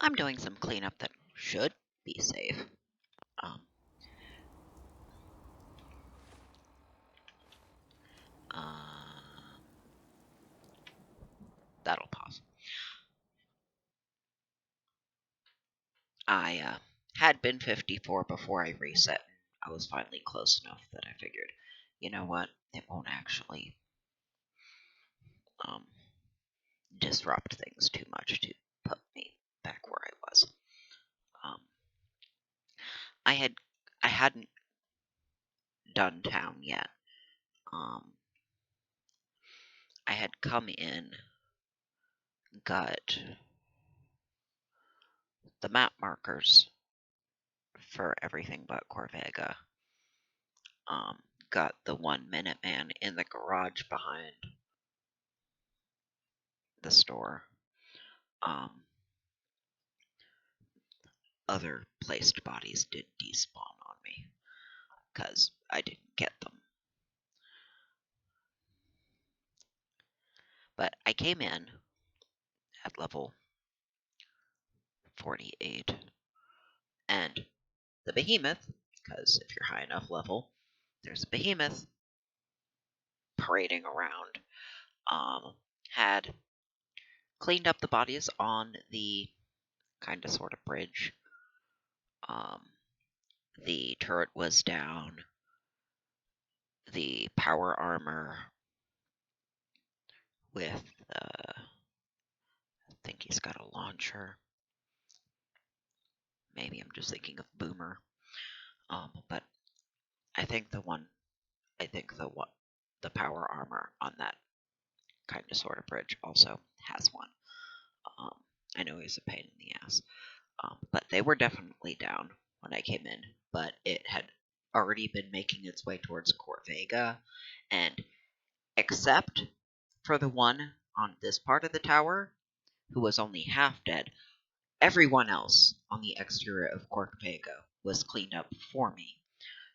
I'm doing some cleanup that should be safe. Um, uh, that'll pause. I had been 54 before I reset. I was finally close enough that I figured, you know what, it won't actually um, disrupt things too much to put me back where I was. Um, I hadn't done town yet. Um, I had come in, got the map markers for everything but Corvega. Um, got the 1 Minute Man in the garage behind the store. Um, other placed bodies did despawn on me because I didn't get them. But I came in at level 48, and the behemoth, because if you're high enough level, there's a behemoth parading around, had cleaned up the bodies on the kind of sort of bridge. The turret was down. The power armor with, I think he's got a launcher. Maybe I'm just thinking of Boomer. But I think the power armor on that kind of sort of bridge also has one. I know he's a pain in the ass. But they were definitely down when I came in, but it had already been making its way towards Corvega, and except for the one on this part of the tower, who was only half dead, everyone else on the exterior of Corvega was cleaned up for me.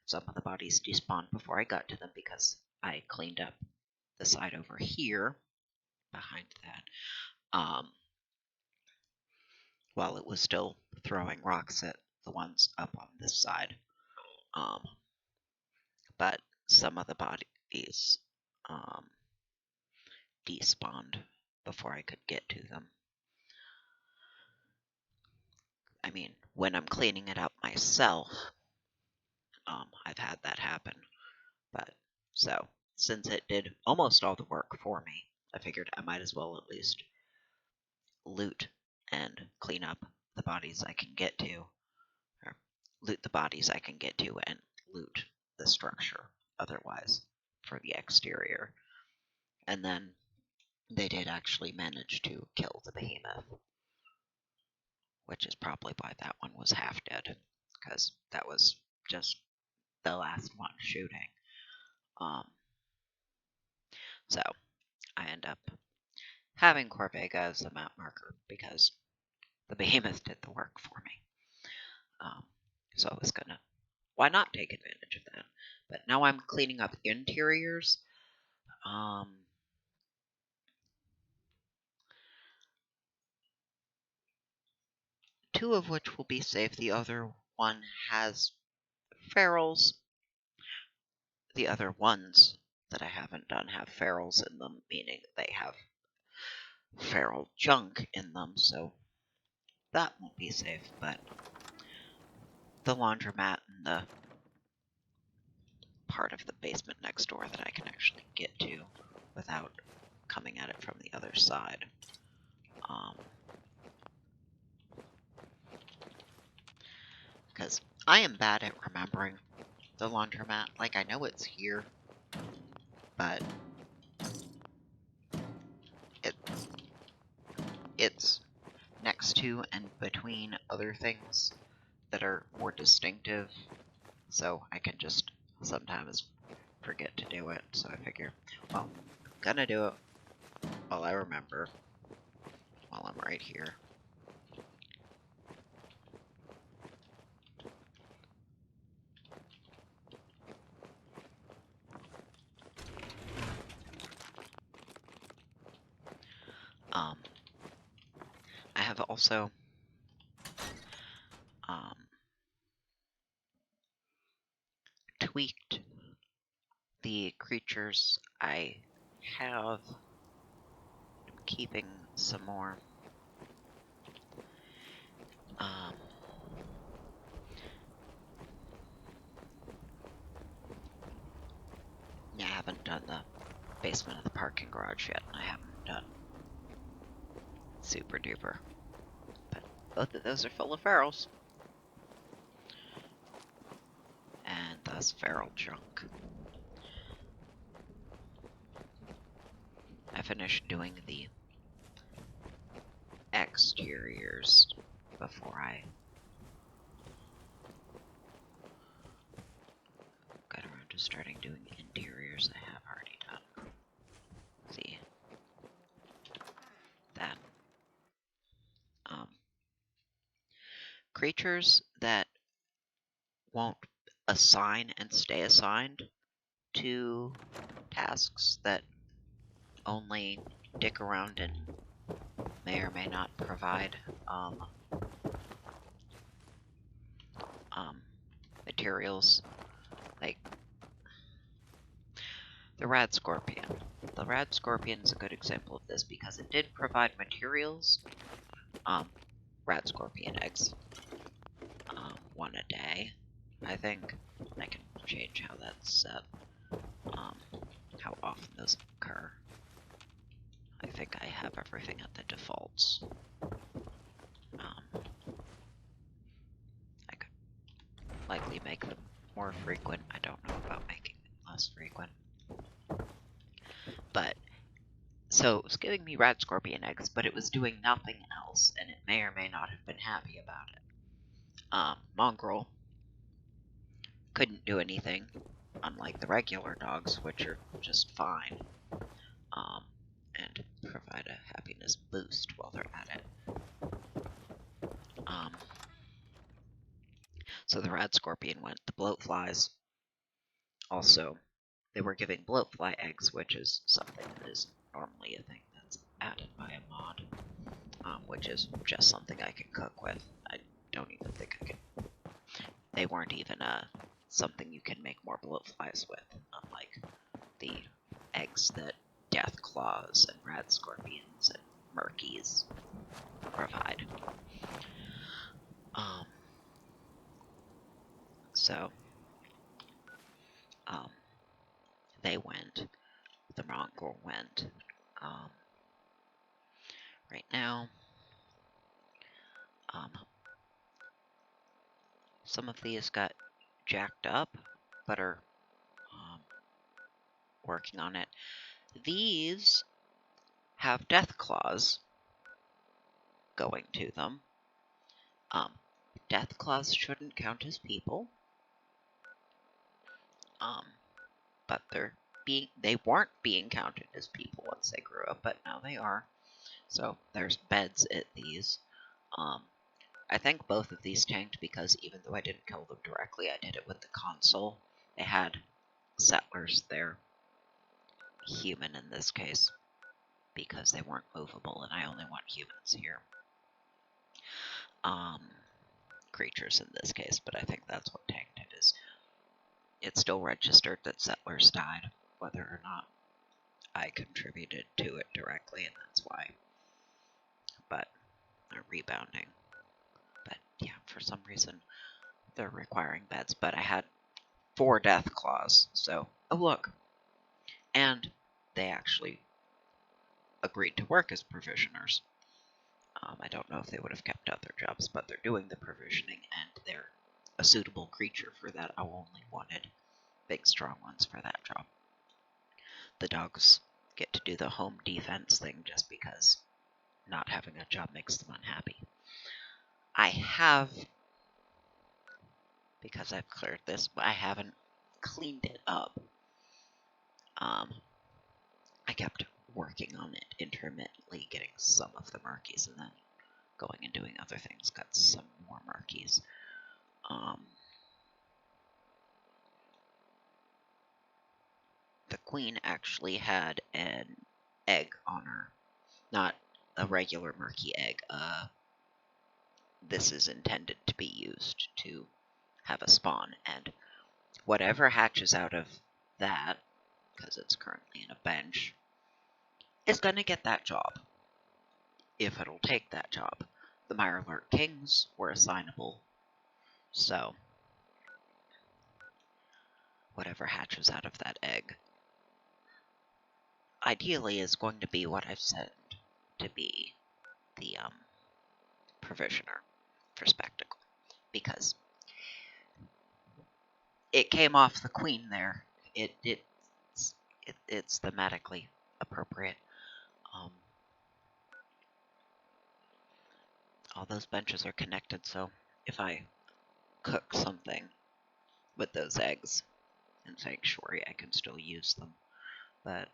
Some of the bodies despawned before I got to them because I cleaned up the side over here behind that. While it was still throwing rocks at the ones up on this side. But some of the bodies despawned before I could get to them. I mean, when I'm cleaning it up myself, I've had that happen. But so, since it did almost all the work for me, I figured I might as well at least loot and clean up the bodies I can get to, or loot the bodies I can get to and loot the structure otherwise for the exterior. And then they did actually manage to kill the behemoth, which is probably why that one was half dead, because that was just the last one shooting. So I end up having Corvega as the map marker because the behemoth did the work for me. So I was gonna, why not take advantage of that? But now I'm cleaning up interiors. Two of which will be safe. The other one has ferals. The other ones that I haven't done have ferals in them, meaning they have feral junk in them, so that won't be safe. But the laundromat and the part of the basement next door that I can actually get to without coming at it from the other side. Because I am bad at remembering the laundromat. Like, I know it's here, but it's next to and between other things that are more distinctive, so I can just sometimes forget to do it. So I figure, well, I'm gonna do it while I remember, while I'm right here. I have also tweaked the creatures I have. I'm keeping some more. Yeah, I haven't done the basement of the parking garage yet, and I haven't done Super Duper. But both of those are full of ferals. And thus feral junk. I finished doing the exteriors before I got around to starting doing interiors. I have already done. See that. Creatures that won't assign and stay assigned to tasks that only dick around and may or may not provide materials, like the rad scorpion. The rad scorpion is a good example of this because it did provide materials. Rad scorpion eggs, one a day, I think. I can change how that's set, how often those occur. I think I have everything at the defaults. I could likely make them more frequent. I don't know about making them less frequent. But, so it was giving me rad scorpion eggs, but it was doing nothing else, and it may or may not have been happy about it. Mongrel couldn't do anything, unlike the regular dogs, which are just fine, and provide a happiness boost while they're at it. So the rad scorpion went. The bloatflies also, they were giving bloatfly eggs, which is something that is normally a thing that's added by a mod, which is just something I can cook with. I don't even think I can. They weren't even something you can make more bloatflies with, unlike the eggs that death claws and rad scorpions and murkies provide. So they went. The mongrel went. Right now, some of these got jacked up, but are working on it. These have death claws going to them. Death claws shouldn't count as people, but they weren't being counted as people once they grew up, but now they are. So there's beds at these. I think both of these tanked because even though I didn't kill them directly, I did it with the console. They had settlers there, human in this case, because they weren't movable, and I only want humans here. Creatures in this case, but I think that's what tanked it is. It still registered that settlers died, whether or not I contributed to it directly, and that's why. But they're rebounding. But yeah, for some reason, they're requiring beds. But I had 4 death claws, so, oh look. And they actually agreed to work as provisioners. I don't know if they would have kept out their jobs, but they're doing the provisioning, and they're a suitable creature for that. I only wanted big, strong ones for that job. The dogs get to do the home defense thing just because not having a job makes them unhappy. I have, because I've cleared this, but I haven't cleaned it up. I kept working on it intermittently, getting some of the murkies, and then going and doing other things, got some more murkies. The queen actually had an egg on her. Not a regular murky egg, this is intended to be used to have a spawn, and whatever hatches out of that, because it's currently in a bench, is going to get that job, if it'll take that job. The Mirelurk Kings were assignable, so whatever hatches out of that egg ideally is going to be what I've said to be the provisioner for spectacle, because it came off the queen there. It's thematically appropriate. All those benches are connected, so if I cook something with those eggs in Sanctuary, I can still use them. But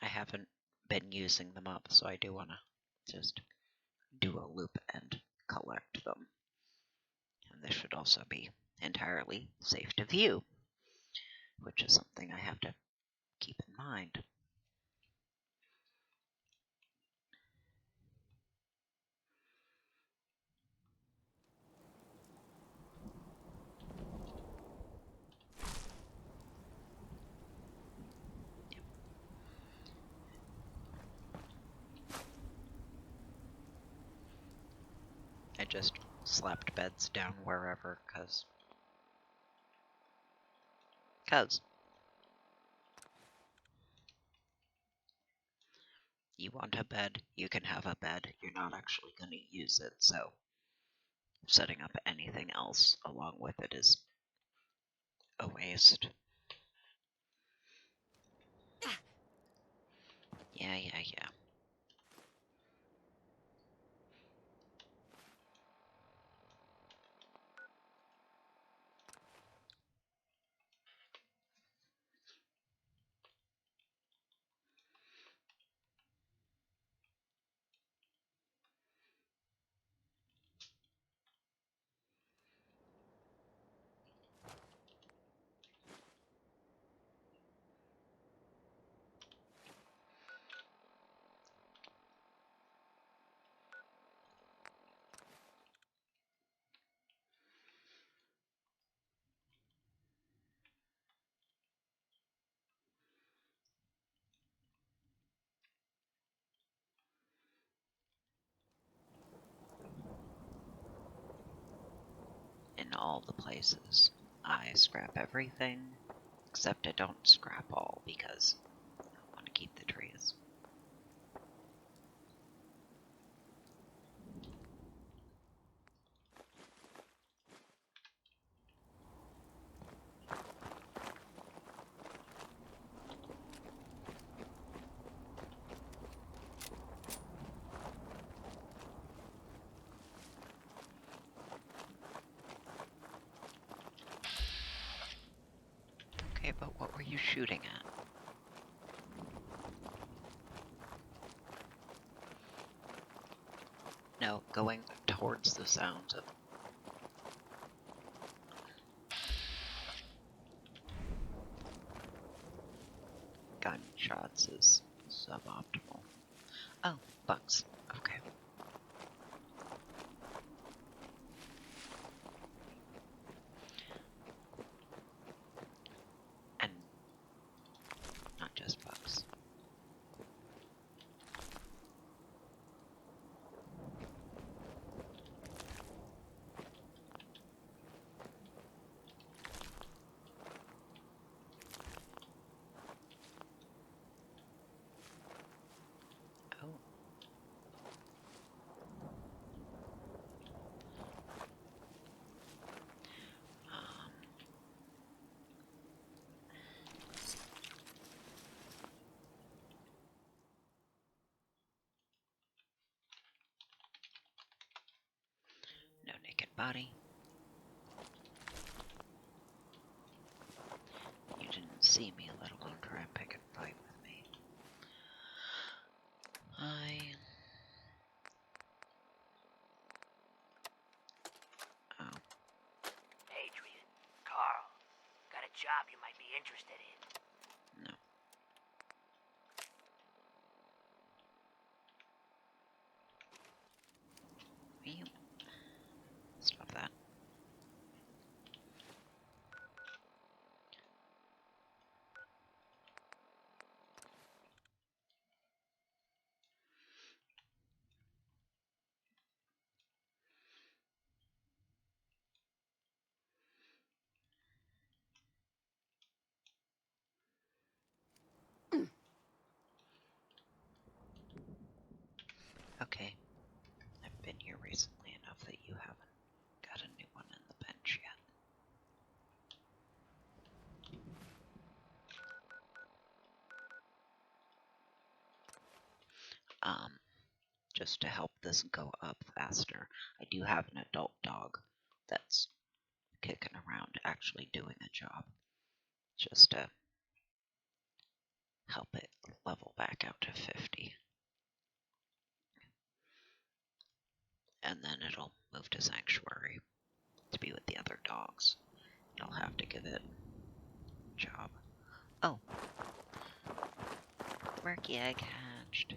I haven't been using them up, so I do want to just do a loop and collect them. And this should also be entirely safe to view, which is something I have to keep in mind. I just slapped beds down wherever, cause you want a bed, you can have a bed. You're not actually going to use it, so setting up anything else along with it is a waste. Yeah. In all the places, I scrap everything, except I don't scrap all because I want to keep the trees. Okay, but what were you shooting at? No, going towards the sounds of gunshots is suboptimal. Oh, bugs. Okay. And not just bugs. Oh. No naked body. You didn't see me, let alone try and pick and fight with me. Oh. Adrian, Carl, got a job you might be interested in. No. that you haven't got a new one in the bench yet. Just to help this go up faster, I do have an adult dog that's kicking around actually doing a job, just to help it level back out to 50. And then it'll move to Sanctuary to be with the other dogs. I'll have to give it a job. Oh, murky egg hatched.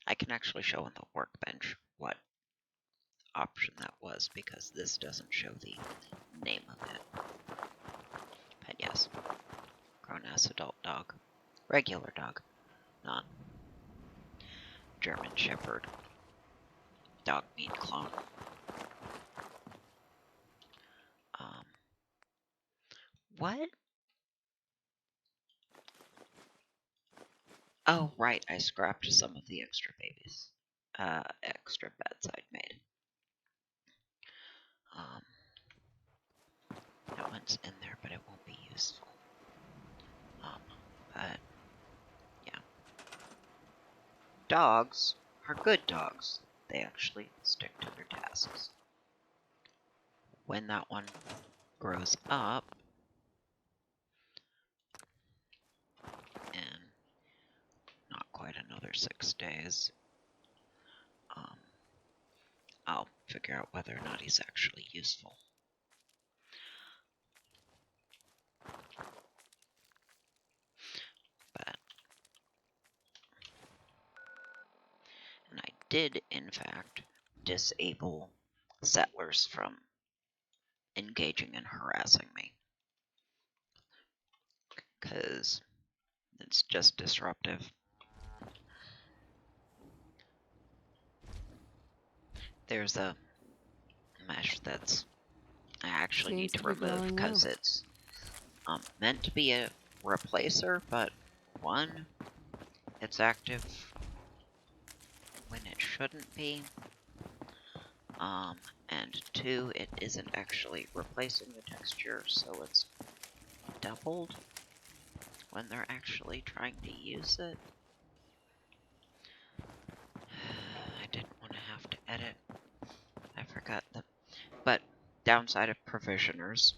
I can actually show on the workbench what option that was, because this doesn't show the name of it. But yes, grown-ass adult dog. Regular dog, not German Shepherd. Dog meat clone. What? Oh, right, I scrapped some of the extra babies. Extra beds I'd made. That one's in there, but it won't be useful. But, yeah. Dogs are good dogs. They actually stick to their tasks. When that one grows up, in not quite another 6 days, I'll figure out whether or not he's actually useful. And I did, in fact, disable settlers from engaging and harassing me, because it's just disruptive. There's a mesh that's I actually need to remove because it's meant to be a replacer, but one, it's active when it shouldn't be, and two, it isn't actually replacing the texture, so it's doubled when they're actually trying to use it. I didn't want to have to edit. I forgot them. But downside of provisioners,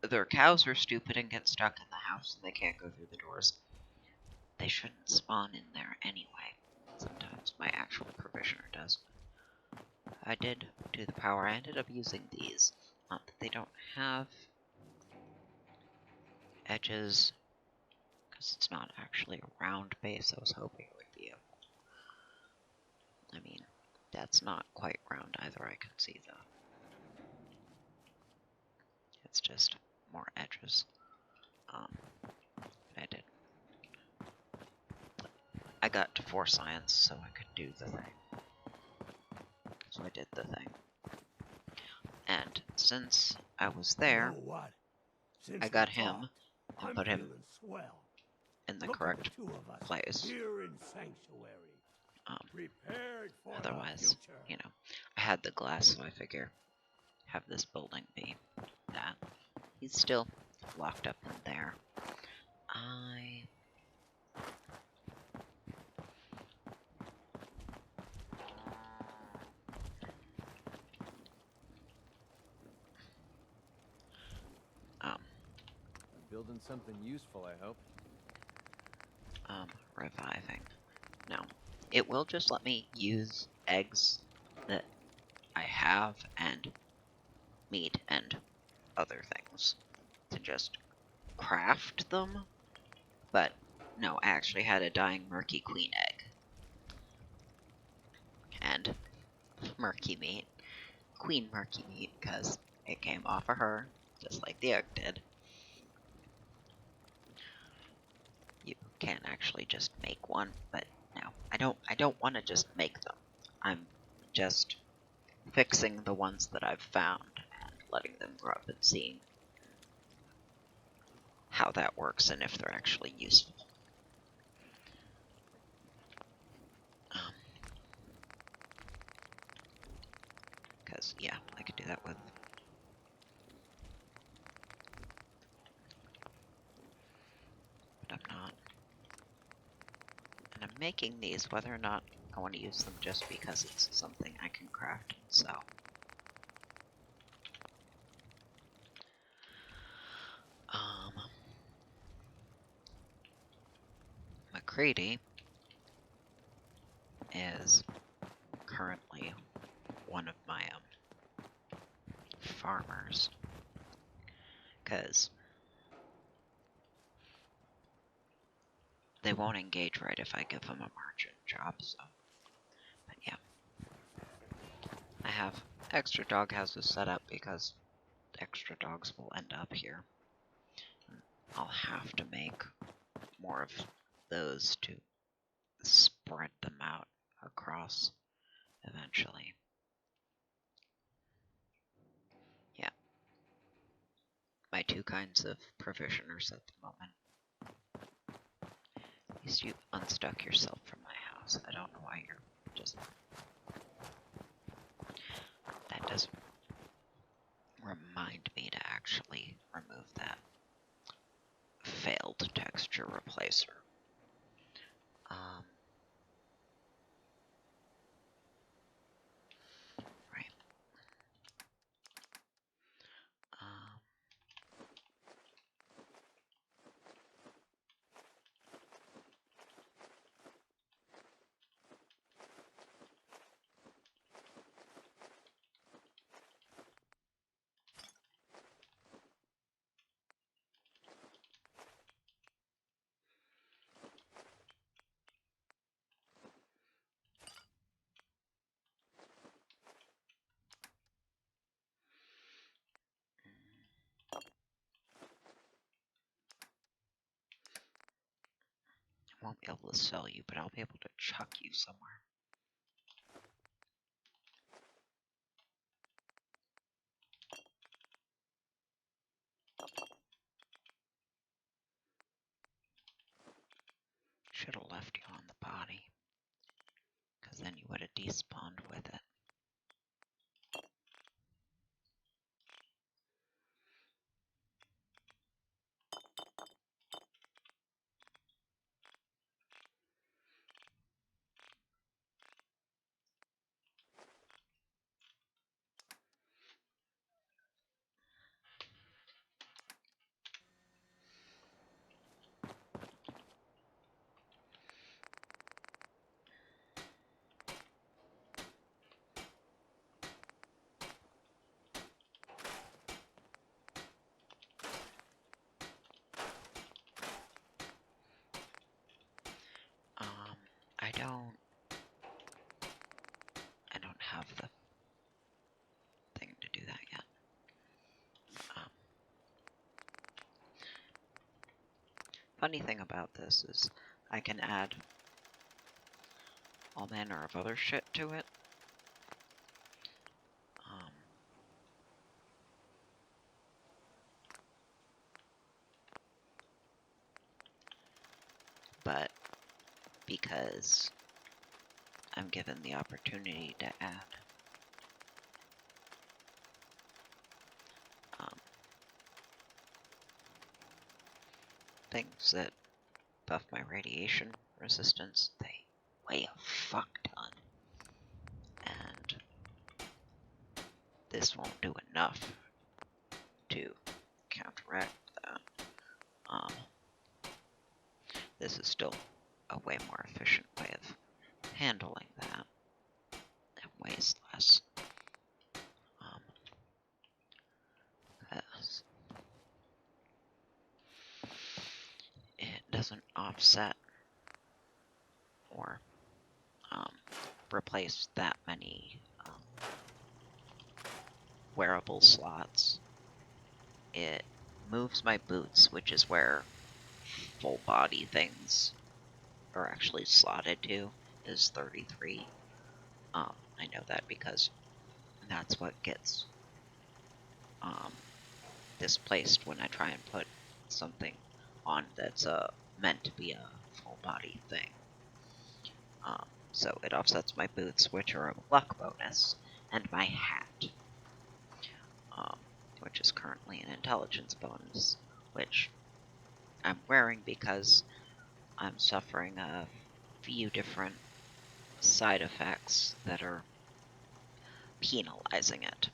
their cows are stupid and get stuck in the house and they can't go through the doors. They shouldn't spawn in there anyway. Sometimes my actual provisioner does. I did do the power. I ended up using these. Not that they don't have edges, because it's not actually a round base. I was hoping it would be able. I mean, that's not quite round either. I can see that. It's just more edges. I did. I got to 4 science so I could do the thing. So I did the thing. And since I was there, I got him and put him in the correct place. Otherwise, you know, I had the glass, so I figure have this building be that. He's still locked up in there. Building something useful, I hope. Reviving. No. It will just let me use eggs that I have and meat and other things to just craft them. But no, I actually had a dying murky queen egg. And murky meat. Queen murky meat, because it came off of her, just like the egg did. You can actually just make one, but no, I don't want to just make them. I'm just fixing the ones that I've found and letting them grow up and seeing how that works and if they're actually useful. guess, yeah, I could do that with. But I'm not. And I'm making these whether or not I want to use them just because it's something I can craft and sell. McCready is currently one of my farmers, because they won't engage right if I give them a merchant job, so. But yeah. I have extra dog houses set up because extra dogs will end up here. I'll have to make more of those to spread them out across eventually. Yeah. My two kinds of provisioners at the moment. At least you unstuck yourself from my house. I don't know why you're just... That does remind me to actually remove that failed texture replacer. Right. Um, I won't be able to sell you, but I'll be able to chuck you somewhere. Should have left you on the body, because then you would have despawned with it. Um, I don't have the thing to do that yet. Funny thing about this is I can add all manner of other shit to it. But because I'm given the opportunity to add things that buff my radiation resistance, they weigh a fuck ton. And this won't do enough to counteract that. This is still a way more efficient way of handling that. It weighs less. 'Cause it doesn't offset or replace that many wearable slots. It moves my boots, which is where full body things are actually slotted to, is 33. I know that because that's what gets displaced when I try and put something on that's meant to be a full body thing. So it offsets my boots, which are a luck bonus, and my hat, which is currently an intelligence bonus, which I'm wearing because I'm suffering a few different side effects that are penalizing it.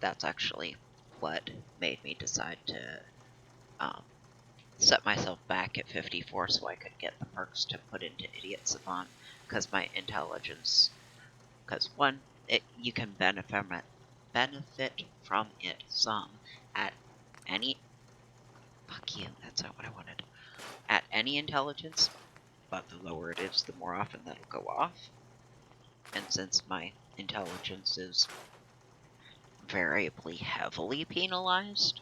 That's actually what made me decide to set myself back at 54 so I could get the perks to put into Idiot Savant, because my intelligence, because one, you can benefit from it some at any, fuck you, that's not what I wanted, at any intelligence, but the lower it is, the more often that'll go off. And since my intelligence is variably heavily penalized,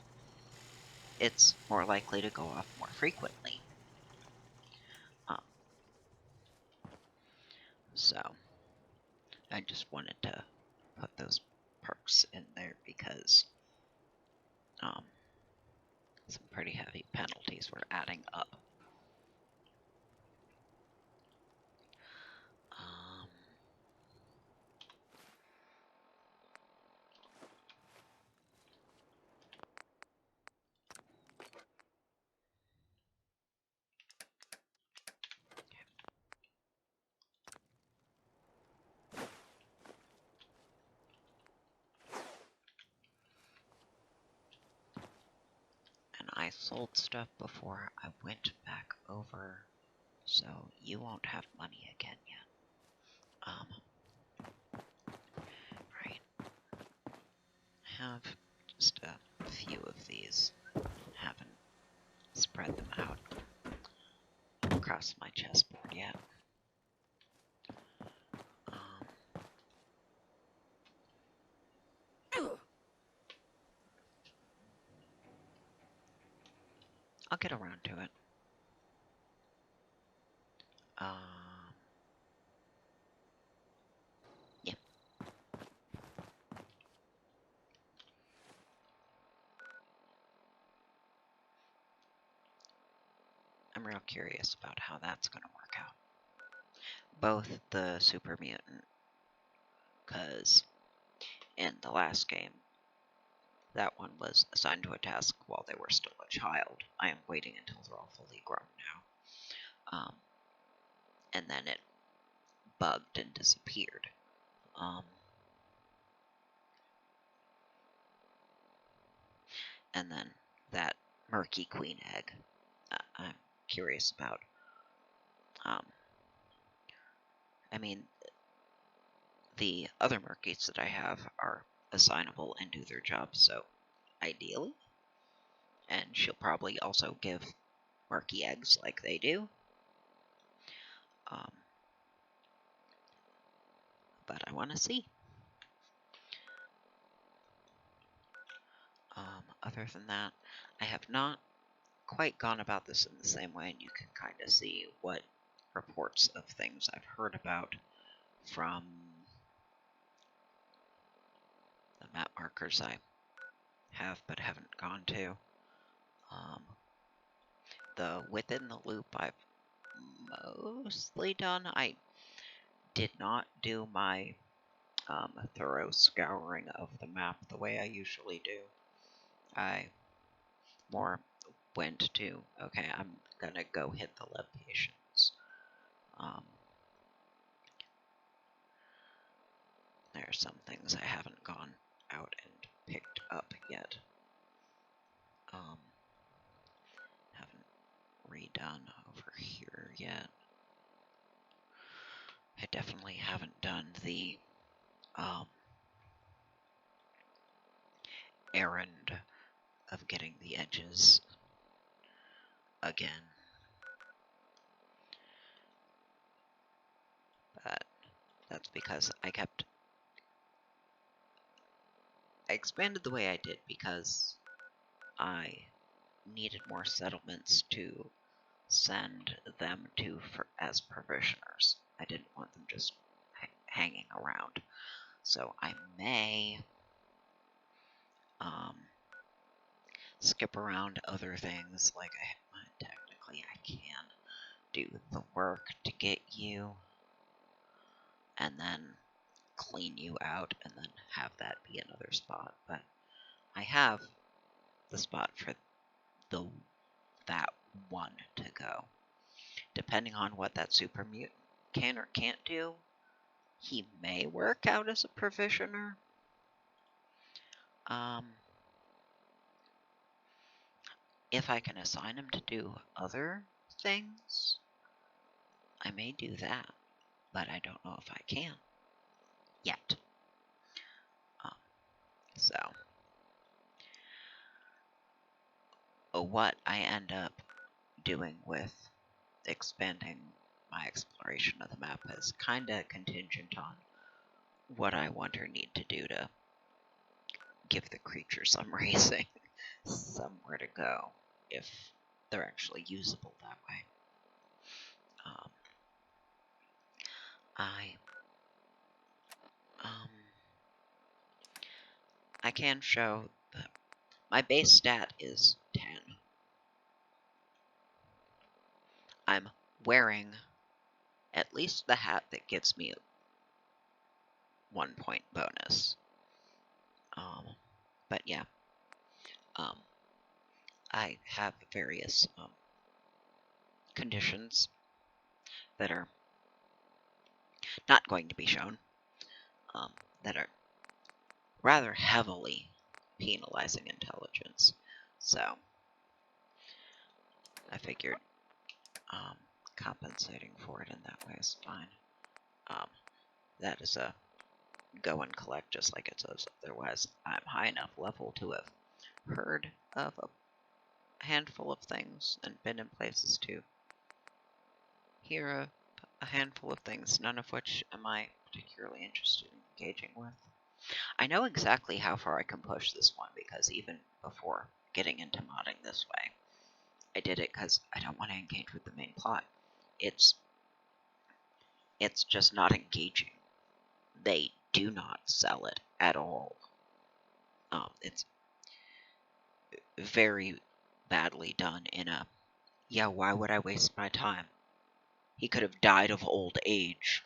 it's more likely to go off more frequently. So I just wanted to put those perks in there because some pretty heavy penalties were adding up. Um, and I sold stuff before I went back over, so you won't have money again yet. Right. I have just a few of these. Haven't spread them out across my chessboard yet. I'll get around to it. Yeah. I'm real curious about how that's going to work out. Both the super mutant, because in the last game, that one was assigned to a task while they were still a child. I am waiting until they're all fully grown now. And then it bugged and disappeared. And then that murky queen egg, I'm curious about. I mean, the other murkies that I have are assignable and do their job, so ideally. And she'll probably also give murky eggs like they do. But I want to see. Other than that, I have not quite gone about this in the same way, and you can kind of see what reports of things I've heard about from the map markers I have but haven't gone to. The within the loop I've mostly done. I did not do my thorough scouring of the map the way I usually do. I more went to, okay, I'm gonna go hit the locations. There are some things I haven't gone out and picked up yet. Haven't redone over here yet. I definitely haven't done the errand of getting the edges again. But that's because I expanded the way I did because I needed more settlements to send them to as provisioners. I didn't want them just hanging around. So I may skip around other things, like technically I can do the work to get you, and then clean you out and then have that be another spot, but I have the spot for that one to go. Depending on what that super mutant can or can't do, he may work out as a provisioner. If I can assign him to do other things, I may do that, but I don't know if I can yet. So, what I end up doing with expanding my exploration of the map is kind of contingent on what I want or need to do to give the creature some reason, somewhere to go, if they're actually usable that way. I can show that my base stat is 10. I'm wearing at least the hat that gives me 1 point bonus. But yeah, I have various conditions that are not going to be shown, that are rather heavily penalizing intelligence. So I figured compensating for it in that way is fine. That is a go and collect just like it says. Otherwise, I'm high enough level to have heard of a handful of things and been in places to hear a handful of things, none of which am I particularly interested in engaging with. I know exactly how far I can push this one because even before getting into modding this way, I did it because I don't want to engage with the main plot. It's just not engaging. They do not sell it at all. It's very badly done in a, yeah, why would I waste my time? He could have died of old age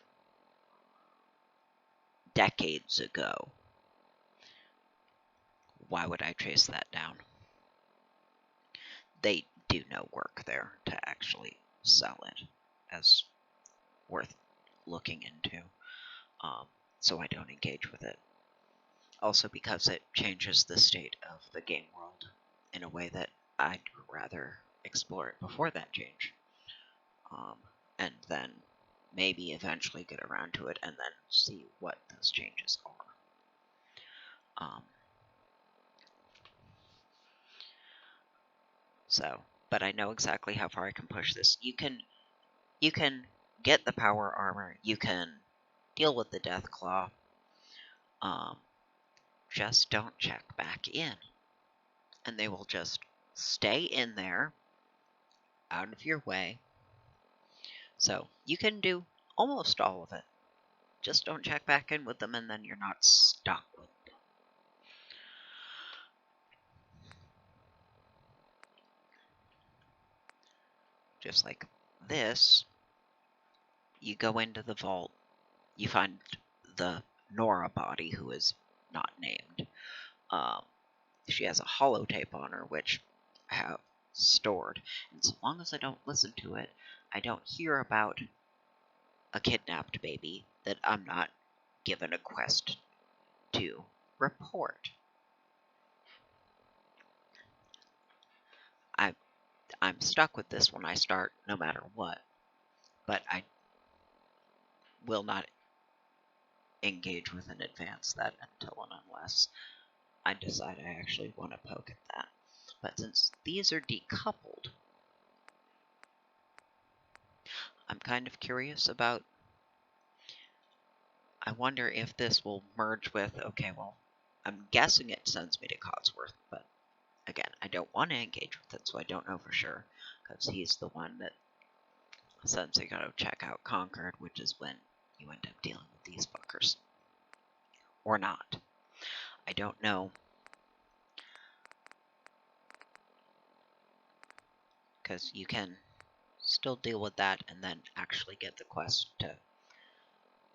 decades ago. Why would I chase that down? They do no work there to actually sell it as worth looking into. So I don't engage with it. Also because it changes the state of the game world in a way that I'd rather explore it before that change. And then maybe eventually get around to it and then see what those changes are. But I know exactly how far I can push this. You can get the power armor. You can deal with the death claw. Just don't check back in. And they will just stay in there, out of your way. So you can do almost all of it. Just don't check back in with them and then you're not stuck with them. Just like this, you go into the vault, you find the Nora body, who is not named. She has a holotape on her, which I have stored. And so long as I don't listen to it, I don't hear about a kidnapped baby that I'm not given a quest to report. I'm stuck with this when I start, no matter what. But I will not engage with and advance that until and unless I decide I actually want to poke at that. But since these are decoupled, I'm kind of curious about, I wonder if this will merge with, okay, well, I'm guessing it sends me to Codsworth, but again, I don't want to engage with it, so I don't know for sure, because he's the one that sends you to check out Concord, which is when you end up dealing with these fuckers. Or not. I don't know. Because you can still deal with that and then actually get the quest to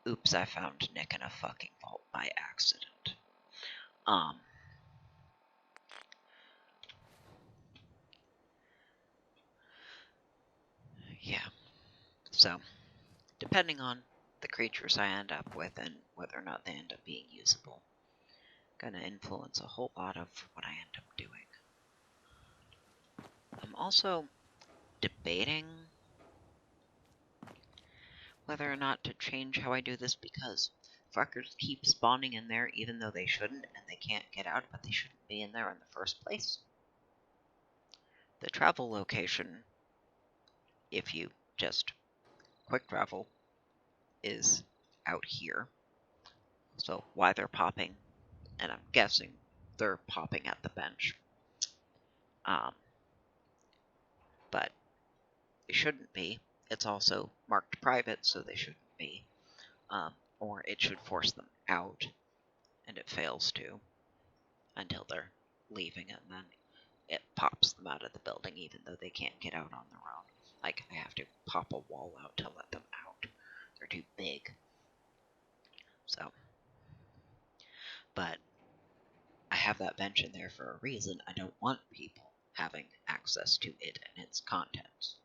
Oops, I found Nick in a fucking vault by accident. Yeah. So, depending on the creatures I end up with and whether or not they end up being usable, gonna influence a whole lot of what I end up doing. I'm also debating whether or not to change how I do this because fuckers keep spawning in there even though they shouldn't and they can't get out, but they shouldn't be in there in the first place. The travel location, if you just quick travel, is out here. So why they're popping, and I'm guessing they're popping at the bench. But they shouldn't be. It's also marked private, so they shouldn't be. Or it should force them out, and it fails to until they're leaving, and then it pops them out of the building even though they can't get out on their own. Like, I have to pop a wall out to let them out. They're too big. So, but I have that bench in there for a reason. I don't want people having access to it and its contents.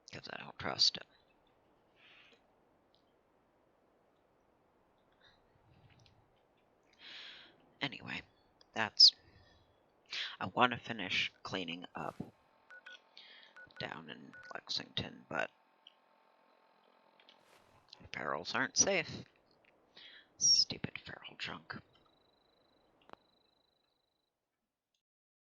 Because I don't trust it. Anyway, I want to finish cleaning up down in Lexington, but barrels aren't safe. Stupid feral junk.